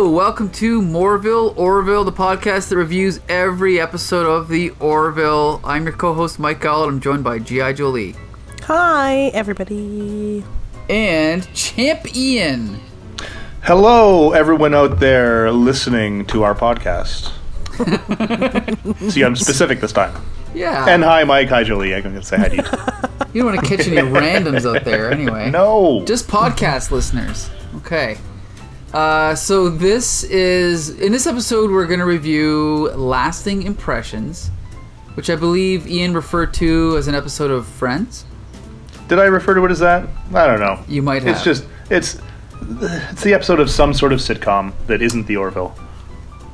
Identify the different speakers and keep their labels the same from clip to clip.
Speaker 1: Welcome to MORE-VILLE, Orville, the podcast that reviews every episode of the Orville. I'm your co-host, Mike Gallett. I'm joined by G.I. Jolie.
Speaker 2: Hi, everybody.
Speaker 1: And Champ Ian.
Speaker 3: Hello, everyone out there listening to our podcast. See, I'm specific this time.
Speaker 1: Yeah.
Speaker 3: And hi, Mike. Hi, Jolie. I'm going to say hi to you.
Speaker 1: You don't want to catch any randoms out there anyway.
Speaker 3: No.
Speaker 1: Just podcast listeners. Okay. So this is... In this episode, we're going to review Lasting Impressions, which I believe Ian referred to as an episode of Friends.
Speaker 3: Did I refer to it as that? I don't know.
Speaker 1: You might have.
Speaker 3: It's the episode of some sort of sitcom that isn't the Orville.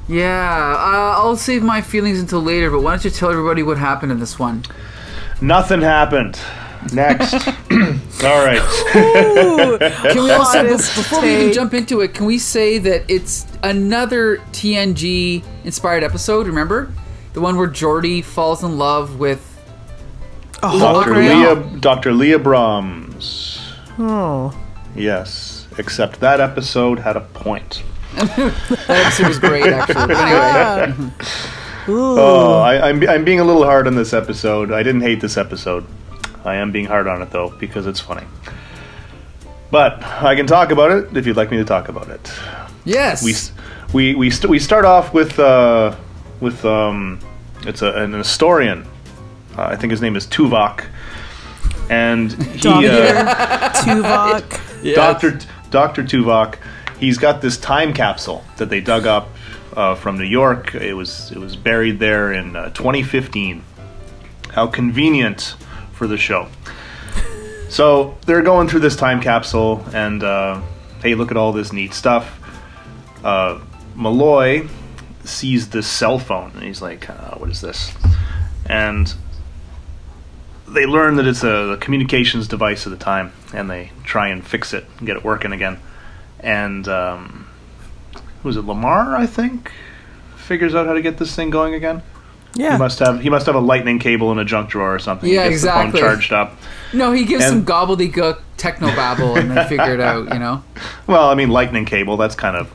Speaker 1: Yeah, I'll save my feelings until later, but why don't you tell everybody what happened in this one?
Speaker 3: Nothing happened. Next. All right.
Speaker 1: Can we also, before we even jump into it, can we say that it's another TNG-inspired episode, remember? The one where Geordie falls in love with...
Speaker 3: Dr. Leah Brahms.
Speaker 2: Oh.
Speaker 3: Yes, except that episode had a point.
Speaker 1: That episode was great, actually. But anyway.
Speaker 3: I'm being a little hard on this episode. I didn't hate this episode. I am being hard on it, though, because it's funny. But I can talk about it if you'd like me to talk about it.
Speaker 1: Yes.
Speaker 3: We start off with it's an historian. I think his name is Tuvok, and he
Speaker 2: Tuvok.
Speaker 1: Yes.
Speaker 3: Dr. Tuvok. He's got this time capsule that they dug up from New York. It was buried there in 2015. How convenient for the show. So they're going through this time capsule, and hey, look at all this neat stuff. Malloy sees this cell phone, and he's like, "What is this?" And they learn that it's a communications device at the time, and they try and fix it and get it working again. And was it Lamar, I think, figures out how to get this thing going again?
Speaker 2: Yeah.
Speaker 3: He must have a lightning cable in a junk drawer or something.
Speaker 1: Yeah,
Speaker 3: he gets
Speaker 1: exactly.
Speaker 3: the phone charged up.
Speaker 1: No, he gives some gobbledygook techno-babble and they figure it out, you know?
Speaker 3: Well, I mean, lightning cable, that's kind of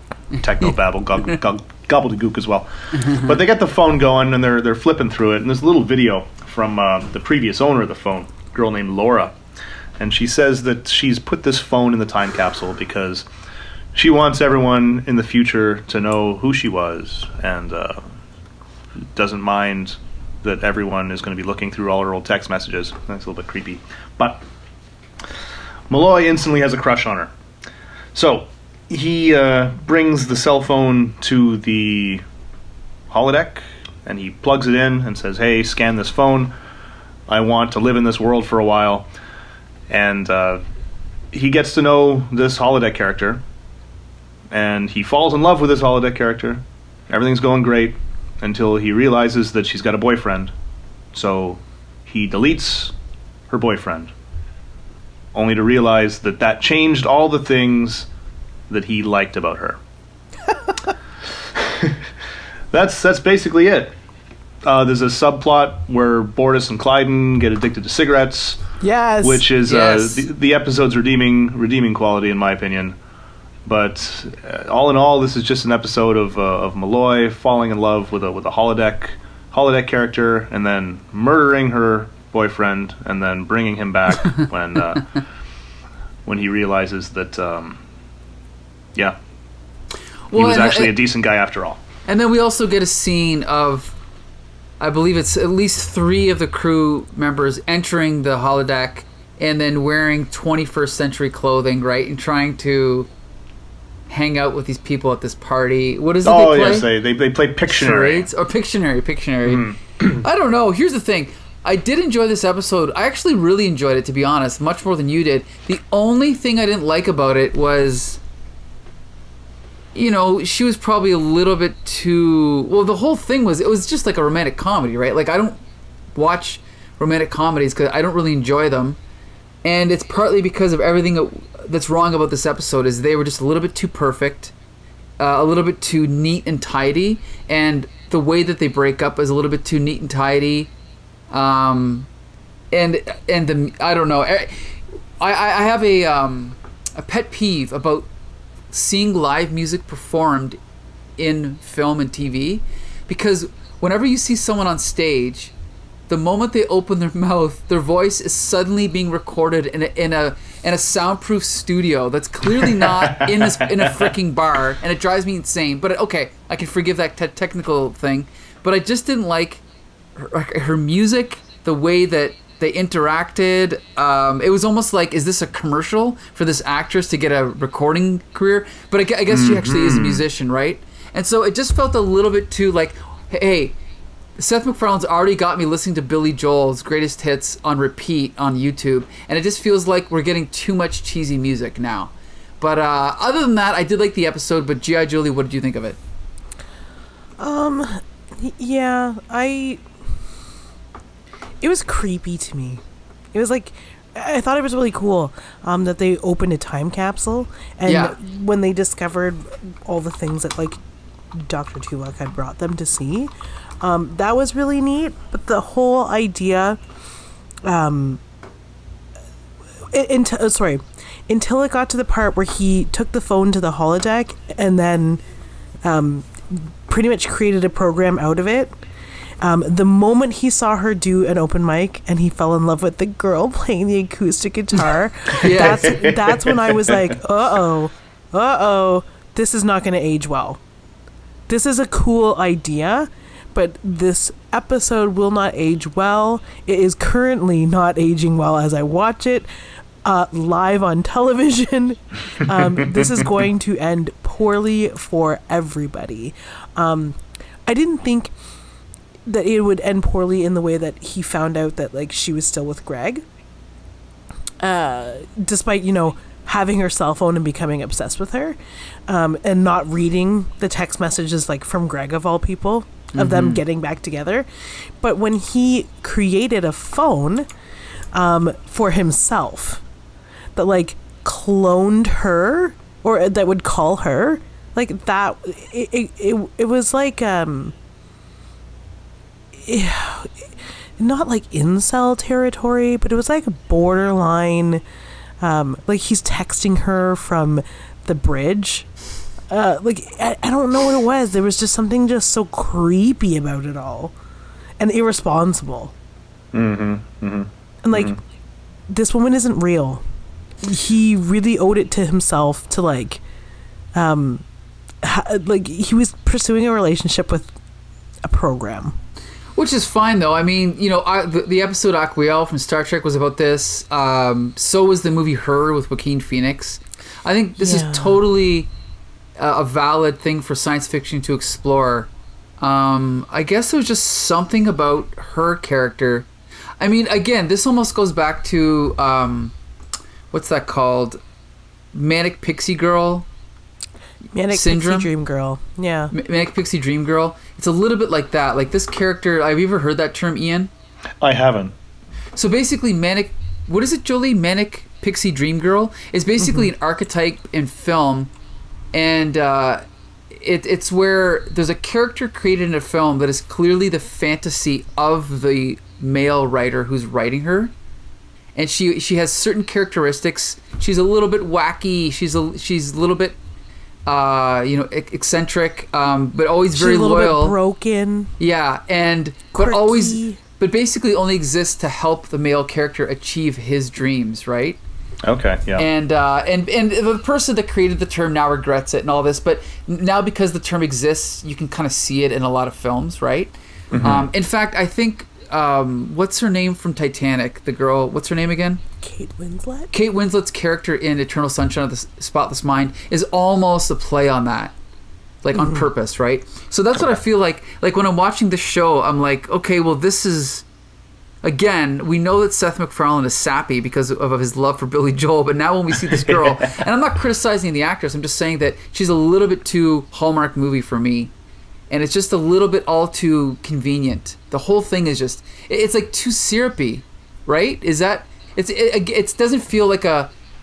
Speaker 3: techno-babble, gobbledygook as well. But they get the phone going, and they're flipping through it, and there's a little video from the previous owner of the phone, a girl named Laura. And she says that she's put this phone in the time capsule because she wants everyone in the future to know who she was, and doesn't mind that everyone is going to be looking through all her old text messages. That's a little bit creepy. But Malloy instantly has a crush on her. So he brings the cell phone to the holodeck, and he plugs it in and says, "Hey, scan this phone. I want to live in this world for a while." And he gets to know this holodeck character, and he falls in love with this holodeck character. Everything's going great until he realizes that she's got a boyfriend. So he deletes her boyfriend, only to realize that that changed all the things that he liked about her. That's basically it. There's a subplot where Bortus and Klyden get addicted to cigarettes.
Speaker 2: Yes.
Speaker 3: Which is the episode's redeeming quality, in my opinion. But all in all, this is just an episode of Malloy falling in love with a holodeck character, and then murdering her boyfriend, and then bringing him back when he realizes that he was actually a decent guy after all.
Speaker 1: And then we also get a scene of, I believe it's at least 3 of the crew members entering the holodeck and then wearing 21st century clothing, right, and trying to hang out with these people at this party. What is it they play?
Speaker 3: Yes, they play Pictionary.
Speaker 1: Charades? Or Pictionary. I don't know. Here's the thing. I did enjoy this episode. I actually really enjoyed it, to be honest, much more than you did. The only thing I didn't like about it was, you know, she was probably a little bit too... Well, the whole thing was, it was just like a romantic comedy, right? Like, I don't watch romantic comedies because I don't really enjoy them. And it's partly because of everything that's wrong about this episode is they were just a little bit too perfect, a little bit too neat and tidy, and the way that they break up is a little bit too neat and tidy. And the I don't know. I have a pet peeve about seeing live music performed in film and TV, because whenever you see someone on stage, the moment they open their mouth, their voice is suddenly being recorded in a soundproof studio that's clearly not in a freaking bar, and it drives me insane. But okay, I can forgive that technical thing, but I just didn't like her music, the way that they interacted. It was almost like, is this a commercial for this actress to get a recording career? But I guess she actually is a musician, right? And so it just felt a little bit too like, hey, Seth MacFarlane's already got me listening to Billy Joel's greatest hits on repeat on YouTube, and it just feels like we're getting too much cheesy music now. But other than that, I did like the episode. But G.I. Julie, what did you think of it?
Speaker 2: Yeah, it was creepy to me. It was like, I thought it was really cool that they opened a time capsule, and when they discovered all the things that like Dr. Tuvok had brought them to see, that was really neat. But the whole idea, until it got to the part where he took the phone to the holodeck and then pretty much created a program out of it. The moment he saw her do an open mic and he fell in love with the girl playing the acoustic guitar, that's when I was like, uh-oh, this is not going to age well. This is a cool idea, but this episode will not age well. It is currently not aging well as I watch it live on television. This is going to end poorly for everybody. I didn't think that it would end poorly in the way that he found out that like she was still with Greg, despite having her cell phone and becoming obsessed with her, and not reading the text messages like from Greg of all people of them getting back together. But when he created a phone for himself that like cloned her, or that would call her, like that, it was like not like incel territory, but it was like borderline, like he's texting her from the bridge. Like I don't know what it was. There was just something just so creepy about it all, and irresponsible. And like, this woman isn't real. He really owed it to himself to like, like he was pursuing a relationship with a program.
Speaker 1: Which is fine, though. I mean, the episode Aquiel from Star Trek was about this. So was the movie Her with Joaquin Phoenix. I think this is totally a valid thing for science fiction to explore. I guess there was just something about her character. I mean, again, this almost goes back to, what's that called? Manic Pixie Girl
Speaker 2: Manic
Speaker 1: syndrome?
Speaker 2: Pixie Dream Girl. Yeah.
Speaker 1: Manic Pixie Dream Girl. It's a little bit like that. Like this character, have you ever heard that term, Ian?
Speaker 3: I haven't.
Speaker 1: So basically, what is it, Jolie? Manic Pixie Dream Girl is basically an archetype in film, and it's where there's a character created in a film that is clearly the fantasy of the male writer who's writing her, and she has certain characteristics. She's a little bit wacky. She's a little bit eccentric, but always very loyal. She's a little bit broken. Yeah, but basically only exists to help the male character achieve his dreams, right?
Speaker 3: Okay, yeah.
Speaker 1: And the person that created the term now regrets it and all this, but now because the term exists, you can kind of see it in a lot of films, right? In fact, I think what's her name from Titanic? The girl, what's her name again?
Speaker 2: Kate Winslet.
Speaker 1: Kate Winslet's character in Eternal Sunshine of the Spotless Mind is almost a play on that, like on purpose, right? So that's what I feel like. Like when I'm watching the show, I'm like, okay, well, this is, again, we know that Seth MacFarlane is sappy because of his love for Billy Joel, but now when we see this girl, and I'm not criticizing the actress, I'm just saying that she's a little bit too Hallmark movie for me. And it's just a little bit all too convenient. The whole thing is just, it's like too syrupy, right? Is that, it doesn't feel like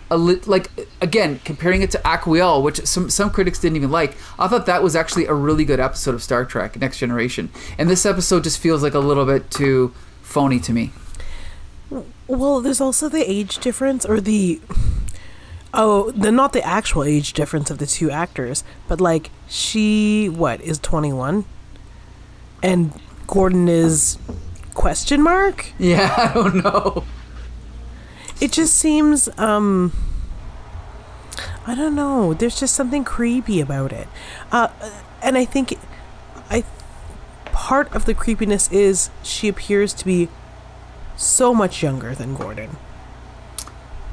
Speaker 1: like, again, comparing it to Aquiel, which some critics didn't even like. I thought that was actually a really good episode of Star Trek Next Generation. And this episode just feels like a little bit too phony to me.
Speaker 2: Well, there's also the age difference, or the, Oh, not the actual age difference of the two actors, but like she, is 21? And Gordon is question mark?
Speaker 1: Yeah, I don't know.
Speaker 2: It just seems, I don't know. There's just something creepy about it. And I think part of the creepiness is she appears to be so much younger than Gordon.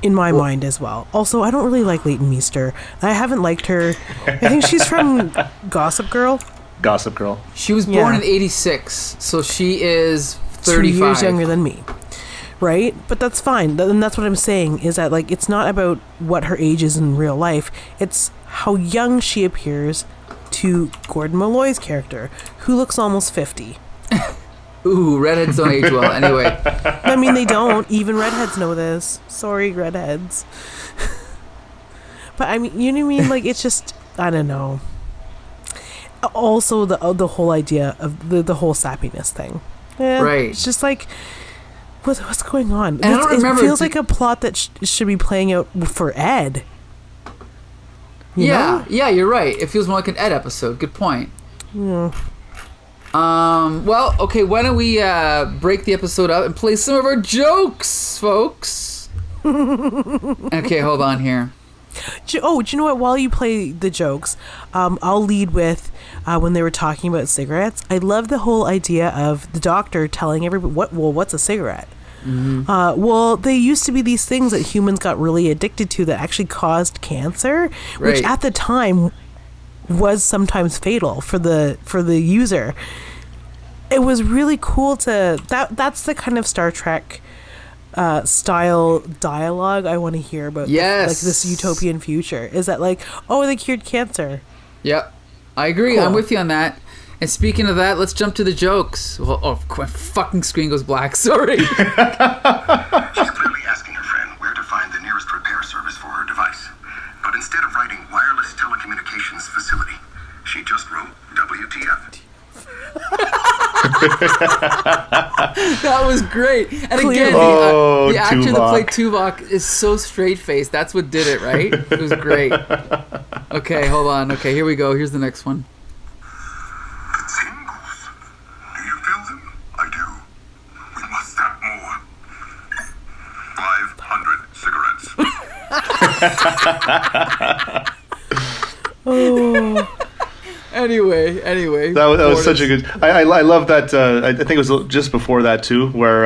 Speaker 2: In my mind as well. Also, I don't really like Leighton Meester. I haven't liked her. I think she's from Gossip Girl.
Speaker 3: Gossip Girl.
Speaker 1: She was born in 86, so she is 35.
Speaker 2: 2 years younger than me. Right? But that's fine. And that's what I'm saying, is that like it's not about what her age is in real life. It's how young she appears to Gordon Malloy's character, who looks almost 50.
Speaker 1: Ooh, redheads don't age well. Anyway.
Speaker 2: I mean, they don't. Even redheads know this. Sorry, redheads. But I mean, you know what I mean? Like, it's just, I don't know. Also, the whole idea of the whole sappiness thing. Yeah,
Speaker 1: right.
Speaker 2: It's just like, what's going on?
Speaker 1: And I don't remember.
Speaker 2: It feels like a plot that should be playing out for Ed. You know?
Speaker 1: Yeah, you're right. It feels more like an Ed episode. Good point.
Speaker 2: Yeah.
Speaker 1: Well, okay, why don't we break the episode up and play some of our jokes, folks? Okay, hold on here.
Speaker 2: Do you know what? While you play the jokes, I'll lead with when they were talking about cigarettes. I love the whole idea of the doctor telling everybody, what's a cigarette? Mm-hmm. Well, they used to be these things that humans got really addicted to that actually caused cancer, which at the time was sometimes fatal for the user. It was really cool that's the kind of Star Trek style dialogue I want to hear about.
Speaker 1: Yes.
Speaker 2: Like this utopian future. Is that like, oh, they cured cancer.
Speaker 1: Yep. I agree.
Speaker 2: Cool.
Speaker 1: I'm with you on that. And speaking of that, let's jump to the jokes. Well, my fucking screen goes black. Sorry.
Speaker 4: She's clearly asking her friend where to find the nearest repair service for her device. But instead of writing wireless telecommunications facility, she just wrote WTF.
Speaker 1: That was great. And again, the actor that played Tuvok is so straight-faced. That's what did it, right? It was great. Okay, hold on. Okay, here we go. Here's the next one.
Speaker 4: The tingles. Do you feel them? I do. We must have more. 500 cigarettes.
Speaker 2: Oh.
Speaker 1: Anyway.
Speaker 3: That was such a good. I love that. I think it was just before that too, where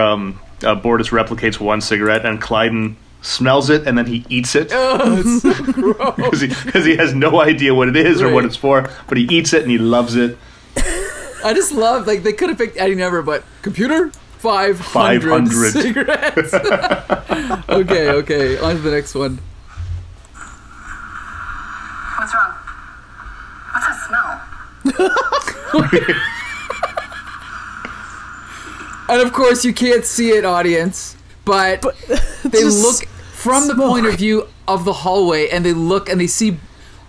Speaker 3: Bortus replicates one cigarette and Klyden smells it and then he eats it.
Speaker 1: Oh, it's so gross.
Speaker 3: Because he has no idea what it is or what it's for, but he eats it and he loves it.
Speaker 1: I just love, like, they could have picked any number, but computer, 500 cigarettes. Okay, on to the next one.
Speaker 5: What's wrong? What's that smell?
Speaker 1: And of course, you can't see it, audience, but they look from the point of view of the hallway, and they look and they see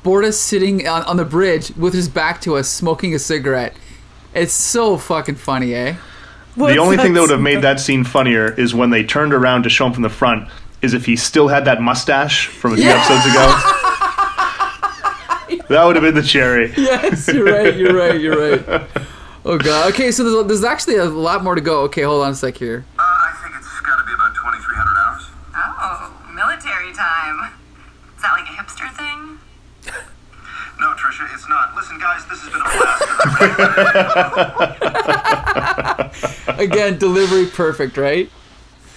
Speaker 1: Bortus sitting on the bridge with his back to us, smoking a cigarette. It's so fucking funny, eh?
Speaker 3: The only thing that would have made that scene funnier is when they turned around to show him from the front, is if he still had that mustache from a few episodes ago. That would have been the cherry.
Speaker 1: Yes, you're right. Oh, God. Okay, so there's actually a lot more to go. Okay, hold on a sec here.
Speaker 4: I think it's got to be about 2,300 hours.
Speaker 5: Oh, military time. Is that like a hipster thing?
Speaker 4: No, Trisha, it's not. Listen, guys, this has been a blast.
Speaker 1: Again, delivery perfect, right?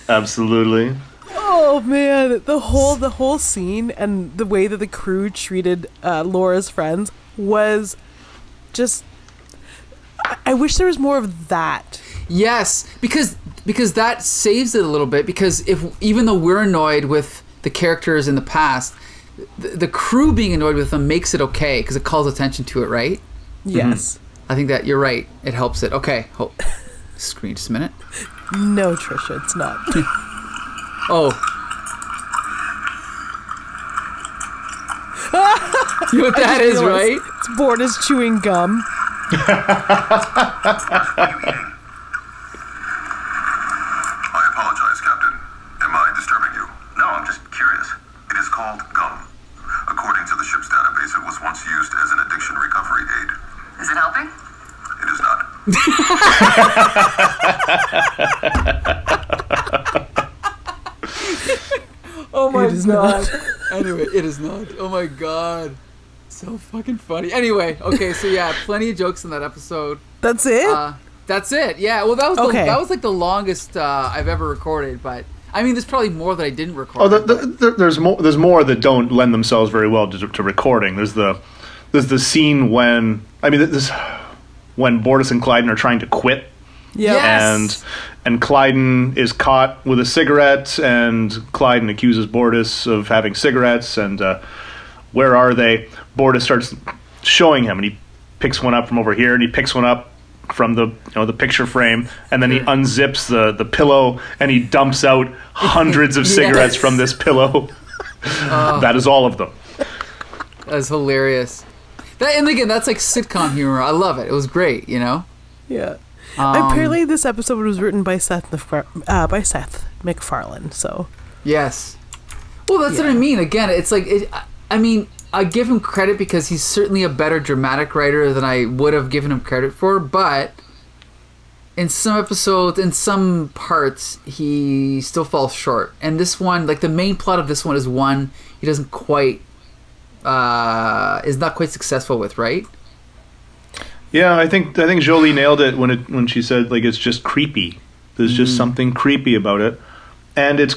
Speaker 3: Absolutely.
Speaker 2: Oh man, the whole scene and the way that the crew treated Laura's friends was just. I wish there was more of that.
Speaker 1: Yes, because that saves it a little bit. Because even though we're annoyed with the characters in the past, the crew being annoyed with them makes it okay because it calls attention to it, right?
Speaker 2: Yes.
Speaker 1: Mm-hmm. I think that you're right. It helps it. Okay, screen just a minute.
Speaker 2: No, Trisha, it's not.
Speaker 1: Oh. You know what that is, right?
Speaker 2: It's Bortus chewing gum.
Speaker 4: I apologize, Captain. Am I disturbing you? No, I'm just curious. It is called gum.
Speaker 1: Oh my
Speaker 2: is
Speaker 1: god.
Speaker 2: not.
Speaker 1: Anyway, it is not. Oh my god. So fucking funny. Anyway, okay, so yeah, plenty of jokes in that episode.
Speaker 2: That's it?
Speaker 1: That's it. Yeah, well, that was
Speaker 2: Okay.
Speaker 1: that was like the longest I've ever recorded, but I mean, there's probably more that I didn't record.
Speaker 3: Oh, there's more. There's more that don't lend themselves very well to recording. There's the scene when when Bortus and Klyden are trying to quit.
Speaker 2: Yeah.
Speaker 1: Yes.
Speaker 3: And Klyden is caught with a cigarette, and Klyden accuses Bortus of having cigarettes, and where are they? Bortus starts showing him, and he picks one up from over here, and he picks one up from the picture frame, and then he unzips the pillow, and he dumps out hundreds of cigarettes from this pillow. That is all of them.
Speaker 1: That's hilarious. And again, that's like sitcom humor. I love it. It was great, you know?
Speaker 2: Yeah. Apparently, this episode was written by Seth MacFarlane. So
Speaker 1: Yes. Well, that's what I mean. Again, it's like, I mean, I give him credit because he's certainly a better dramatic writer than I would have given him credit for, but in some episodes, in some parts, he still falls short. And this one, like the main plot of this one is one he doesn't quite, is not quite successful with, right?
Speaker 3: Yeah, I think Jolie nailed it when she said like it's just creepy. There's just something creepy about it, and it's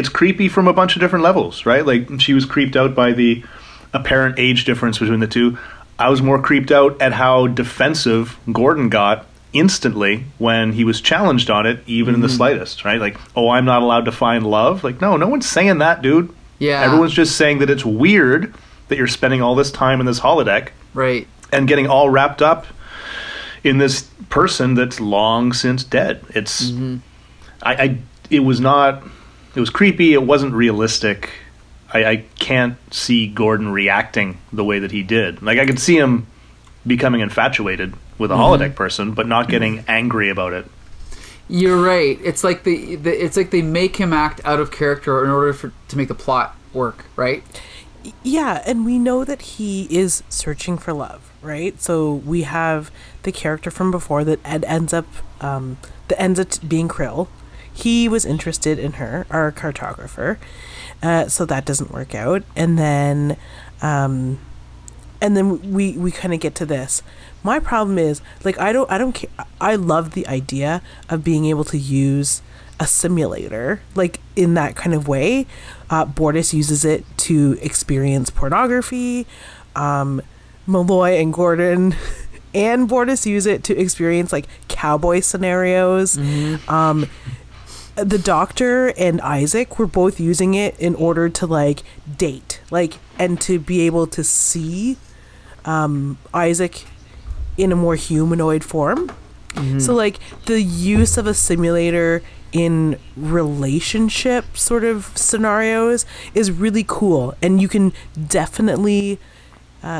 Speaker 3: creepy from a bunch of different levels, right? Like she was creeped out by the apparent age difference between the two. I was more creeped out at how defensive Gordon got instantly when he was challenged on it, even in the slightest, right? Like, oh, I'm not allowed to find love. Like, no one's saying that, dude.
Speaker 1: Yeah.
Speaker 3: Everyone's just saying that it's weird that you're spending all this time in this holodeck.
Speaker 1: Right.
Speaker 3: And getting all wrapped up in this person that's long since dead. It's, it was creepy. It wasn't realistic. I can't see Gordon reacting the way that he did. Like I could see him becoming infatuated with a holodeck person, but not getting angry about it.
Speaker 1: You're right. It's like it's like they make him act out of character in order to make the plot work, right?
Speaker 2: yeah, and we know that he is searching for love, right? So we have the character from before that ends up being Krill. He was interested in her, our cartographer, so that doesn't work out. And then we kind of get to this. My problem is, like, I don't care. I love the idea of being able to use a simulator, like, in that kind of way. Bortus uses it to experience pornography. Malloy and Gordon and Bortus use it to experience, like, cowboy scenarios. Mm-hmm. The Doctor and Isaac were both using it in order to, like, date, like, and to be able to see Isaac in a more humanoid form. Mm-hmm. So, like, the use of a simulator in relationship sort of scenarios is really cool, and you can definitely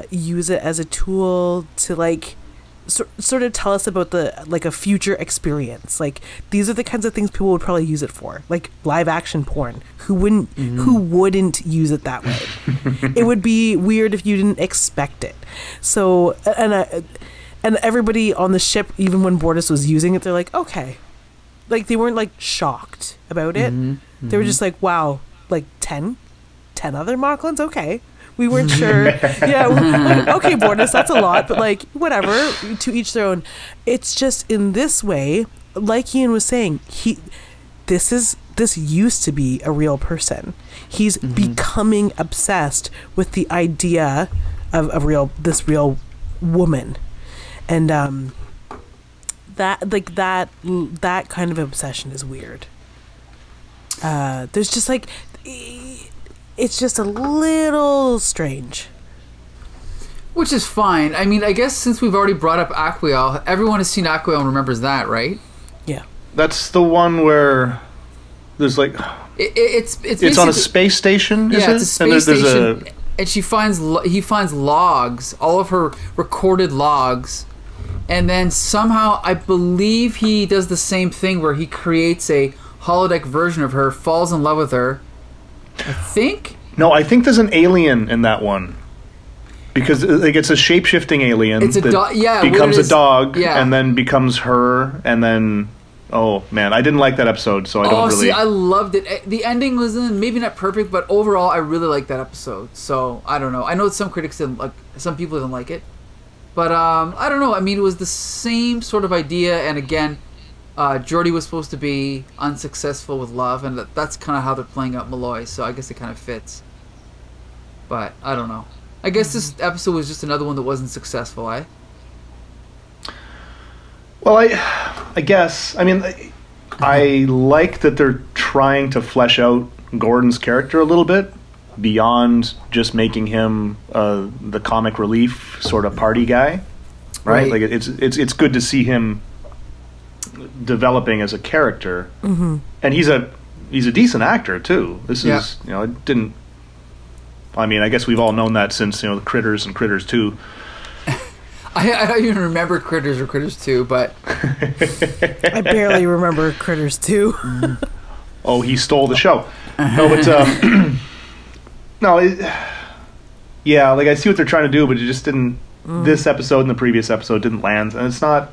Speaker 2: use it as a tool to, like, sort of tell us about a future experience. Like, these are the kinds of things people would probably use it for, like live action porn. Who wouldn't use it that way? It would be weird if you didn't expect it. So, and everybody on the ship, even when Bortus was using it, they're like, okay. Like, they weren't, like, shocked about it. Mm-hmm. They were just like, wow, like 10 other Mocklins? Okay. We weren't sure. Yeah, like, okay, Bortus, that's a lot, but, like, whatever, to each their own. It's just in this way, like Ian was saying, this used to be a real person. He's becoming obsessed with the idea of this real woman. And that kind of obsession is weird. There's just, like, it's just a little strange.
Speaker 1: Which is fine. I mean, I guess since we've already brought up Aquiel, everyone has seen Aquiel and remembers that, right?
Speaker 2: Yeah.
Speaker 3: That's the one where there's, like, it's on a space station.
Speaker 1: Yeah, it's a space station. And he finds logs, all of her recorded logs, and then somehow I believe he does the same thing where he creates a holodeck version of her, falls in love with her. I think.
Speaker 3: No, I think there's an alien in that one. Because like it's a shape-shifting alien
Speaker 1: It's a
Speaker 3: that becomes a dog and then becomes her, and then oh man, I didn't like that episode, so I don't really.
Speaker 1: See, I loved it. The ending was maybe not perfect, but overall, I really liked that episode. So I don't know. I know some critics didn't like, some people didn't like it, but I don't know. I mean, it was the same sort of idea, and again, Geordie was supposed to be unsuccessful with love, and that's kind of how they're playing out Malloy. So I guess it kind of fits. But I don't know. I guess this episode was just another one that wasn't successful, eh?
Speaker 3: Well, I guess. I mean, I like that they're trying to flesh out Gordon's character a little bit beyond just making him the comic relief sort of party guy, right? Like it's good to see him developing as a character, and he's a decent actor too. This is it didn't. I mean, I guess we've all known that since the Critters and Critters 2.
Speaker 1: I don't even remember Critters or Critters 2, but
Speaker 2: I barely remember Critters 2.
Speaker 3: Oh, he stole the show. No, but no, yeah, like I see what they're trying to do, but it just didn't. This episode and the previous episode didn't land, and it's not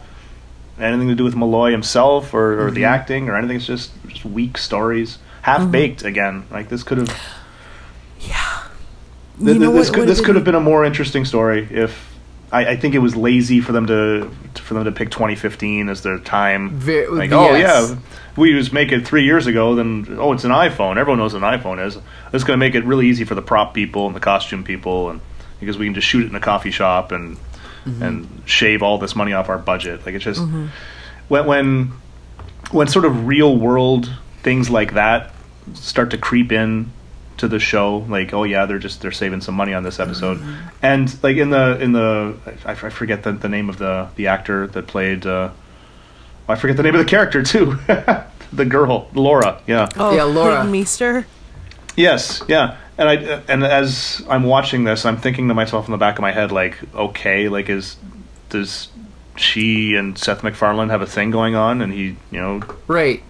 Speaker 3: anything to do with Malloy himself or the acting or anything. It's just weak stories, half baked again. Like this could have.
Speaker 2: Yeah.
Speaker 3: This could have been a more interesting story if. I think it was lazy for them to pick 2015 as their time. We just make it 3 years ago. Then it's an iPhone. Everyone knows what an iPhone is. It's going to make it really easy for the prop people and the costume people, and because we can just shoot it in a coffee shop and shave all this money off our budget. Like it's just when sort of real world things like that start to creep in to the show, like they're saving some money on this episode, and like in the I forget the name of the actor that played I forget the name of the character too. The girl Laura,
Speaker 2: Laura Clayton Meester.
Speaker 3: Yes, yeah, and as I'm watching this, I'm thinking to myself in the back of my head, like, okay, like does she and Seth MacFarlane have a thing going on, and he
Speaker 1: right.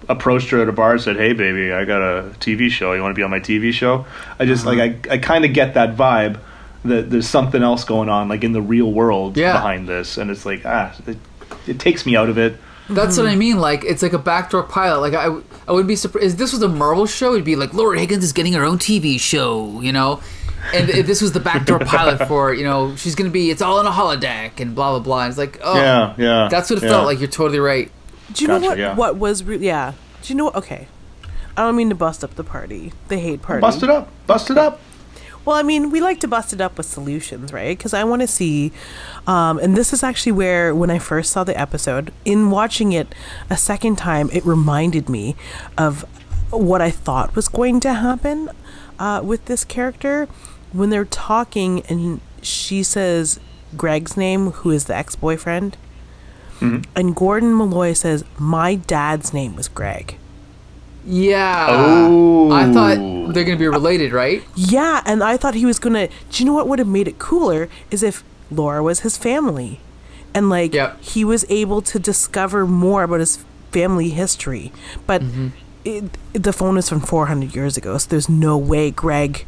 Speaker 3: approached her at a bar and said, "Hey, baby, I got a TV show. You want to be on my TV show?" I just I kind of get that vibe that there's something else going on, like in the real world behind this, and it's like it takes me out of it.
Speaker 1: That's what I mean. Like it's like a backdoor pilot. Like I would be surprised if this was a Marvel show. It'd be like Laura Higgins is getting her own TV show, and if this was the backdoor pilot for she's gonna be. It's all in a holodeck and blah blah blah. And it's like that's what it felt like. You're totally right.
Speaker 2: Do you know what? What was Do you know what? Okay, I don't mean to bust up the party. The hate party.
Speaker 3: Bust it up. Bust it up.
Speaker 2: Well, I mean, we like to bust it up with solutions, right? Because I want to see, and this is actually where, when I first saw the episode, in watching it a second time, it reminded me of what I thought was going to happen with this character when they're talking, and she says Greg's name, who is the ex-boyfriend. And Gordon Malloy says, "My dad's name was Greg."
Speaker 1: Yeah. Oh. I thought they're going to be related, right?
Speaker 2: Yeah, and I thought he was going to... Do you know what would have made it cooler is if Laura was his family. And, he was able to discover more about his family history. But the phone is from 400 years ago, so there's no way Greg...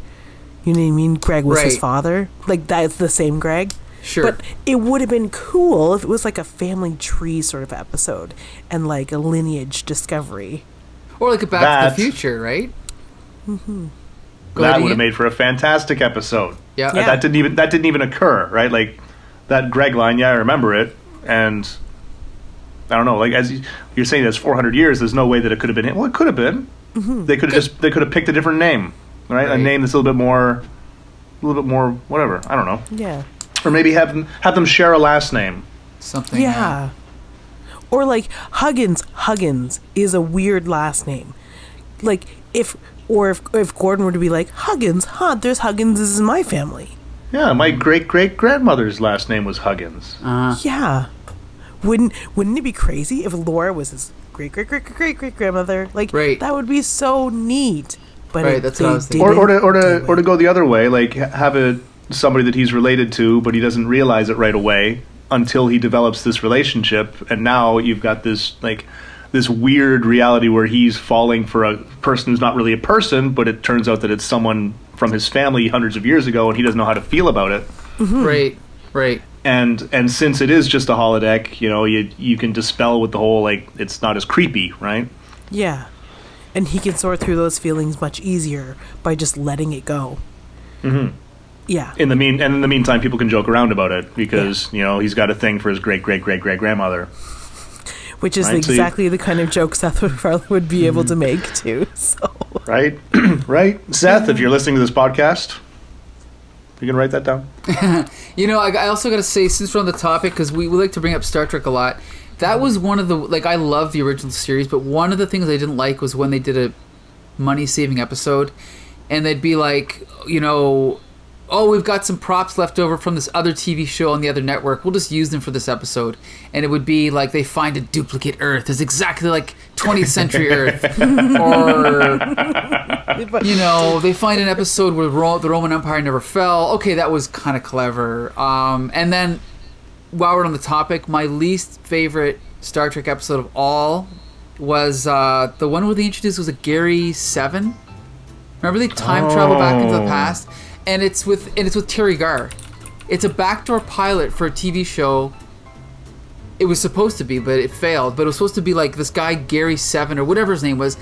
Speaker 2: You know what I mean? Greg was his father. Like, that's the same Greg.
Speaker 1: Sure.
Speaker 2: But it would have been cool if it was like a family tree sort of episode and like a lineage discovery.
Speaker 1: Or like a Back to the Future, right?
Speaker 3: That would have made for a fantastic episode.
Speaker 1: Yeah.
Speaker 3: That didn't even occur, right? Like that Greg line, I remember it, and I don't know, like as you're saying that's 400 years, there's no way that it could have been him. Well, it could have been. They could have picked a different name, right? A name that's a little bit more whatever. I don't know.
Speaker 2: Yeah.
Speaker 3: Or maybe have them share a last name.
Speaker 1: Something.
Speaker 2: Yeah. Or like Huggins. Huggins is a weird last name. Like if Gordon were to be like Huggins, there's Hugginses in my family.
Speaker 3: Yeah, my great-great-grandmother's last name was Huggins.
Speaker 2: Yeah. Wouldn't it be crazy if Laura was his great-great-great-great-great-grandmother? Like that would be so neat. But
Speaker 1: that's what I was thinking.
Speaker 3: Or to go the other way, like have it somebody that he's related to, but he doesn't realize it right away until he develops this relationship, and now you've got this weird reality where he's falling for a person who's not really a person, but it turns out that it's someone from his family hundreds of years ago, and he doesn't know how to feel about it.
Speaker 1: Right. Right.
Speaker 3: And since it is just a holodeck, you can dispel with the whole it's not as creepy, right?
Speaker 2: Yeah. And he can sort through those feelings much easier by just letting it go. Mm-hmm. Yeah.
Speaker 3: In the meantime, people can joke around about it because he's got a thing for his great grandmother,
Speaker 2: which is exactly the kind of joke Seth would be able to make too. So
Speaker 3: right, Seth, if you're listening to this podcast, you can write that down.
Speaker 1: I also got to say, since we're on the topic, because we like to bring up Star Trek a lot. That was one of the I love the original series, but one of the things I didn't like was when they did a money-saving episode, and they'd be like, oh, we've got some props left over from this other TV show on the other network. We'll just use them for this episode. And it would be like they find a duplicate Earth. It's exactly like 20th century Earth. Or, they find an episode where the Roman Empire never fell. Okay, that was kind of clever. And then, while we're on the topic, my least favorite Star Trek episode of all was the one where they introduced was a Gary 7. Remember they time travel back into the past? And it's with Terry Garr. It's a backdoor pilot for a TV show. It was supposed to be, but it failed. But it was supposed to be like this guy Gary 7 or whatever his name was.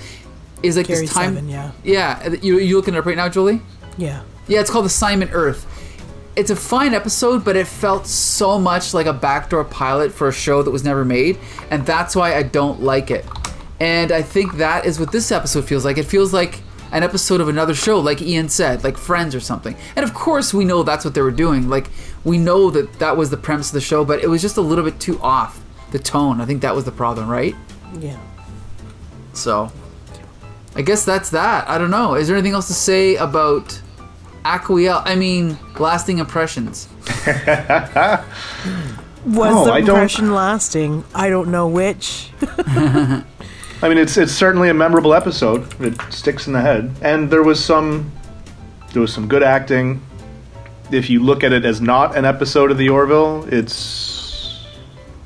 Speaker 1: Is like
Speaker 2: Gary
Speaker 1: this time.
Speaker 2: 7, yeah.
Speaker 1: Yeah, you looking it up right now, Julie?
Speaker 2: Yeah.
Speaker 1: Yeah, it's called Assignment Earth. It's a fine episode, but it felt so much like a backdoor pilot for a show that was never made, and that's why I don't like it. And I think that is what this episode feels like. It feels like an episode of another show, like Ian said, like Friends or something. And of course we know that's what they were doing. Like, we know that was the premise of the show, but it was just a little bit too off, the tone. I think that was the problem, right?
Speaker 2: Yeah.
Speaker 1: So, I guess that's that. I don't know. Is there anything else to say about lasting impressions?
Speaker 2: Was the impression lasting? I don't know which.
Speaker 3: It's certainly a memorable episode. It sticks in the head, and there was some good acting. If you look at it as not an episode of the Orville, it's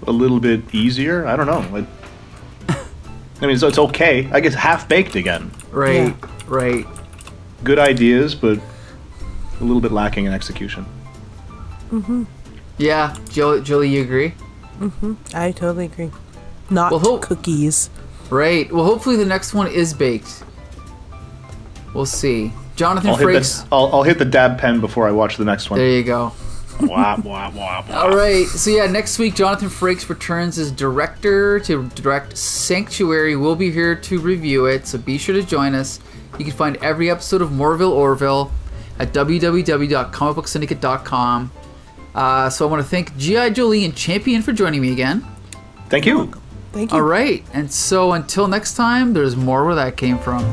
Speaker 3: a little bit easier. I don't know. So it's okay. I guess half baked again.
Speaker 1: Right, yeah. Right.
Speaker 3: Good ideas, but a little bit lacking in execution.
Speaker 2: Mm-hmm.
Speaker 1: Yeah, Julie, you agree?
Speaker 2: Mm-hmm. I totally agree. Not cookies.
Speaker 1: Right. Well, hopefully the next one is baked. We'll see. Jonathan Frakes.
Speaker 3: I'll hit the dab pen before I watch the next one.
Speaker 1: There you go.
Speaker 3: Wah, wah, wah, wah.
Speaker 1: All right. So yeah, next week Jonathan Frakes returns as director to direct Sanctuary. We'll be here to review it, so be sure to join us. You can find every episode of MORE-VILLE Orville at www.comicbooksyndicate.com. So I want to thank G.I. Jolie and Champion for joining me again.
Speaker 3: Thank you.
Speaker 2: Thank you.
Speaker 1: All right. And so until next time, there's more where that came from.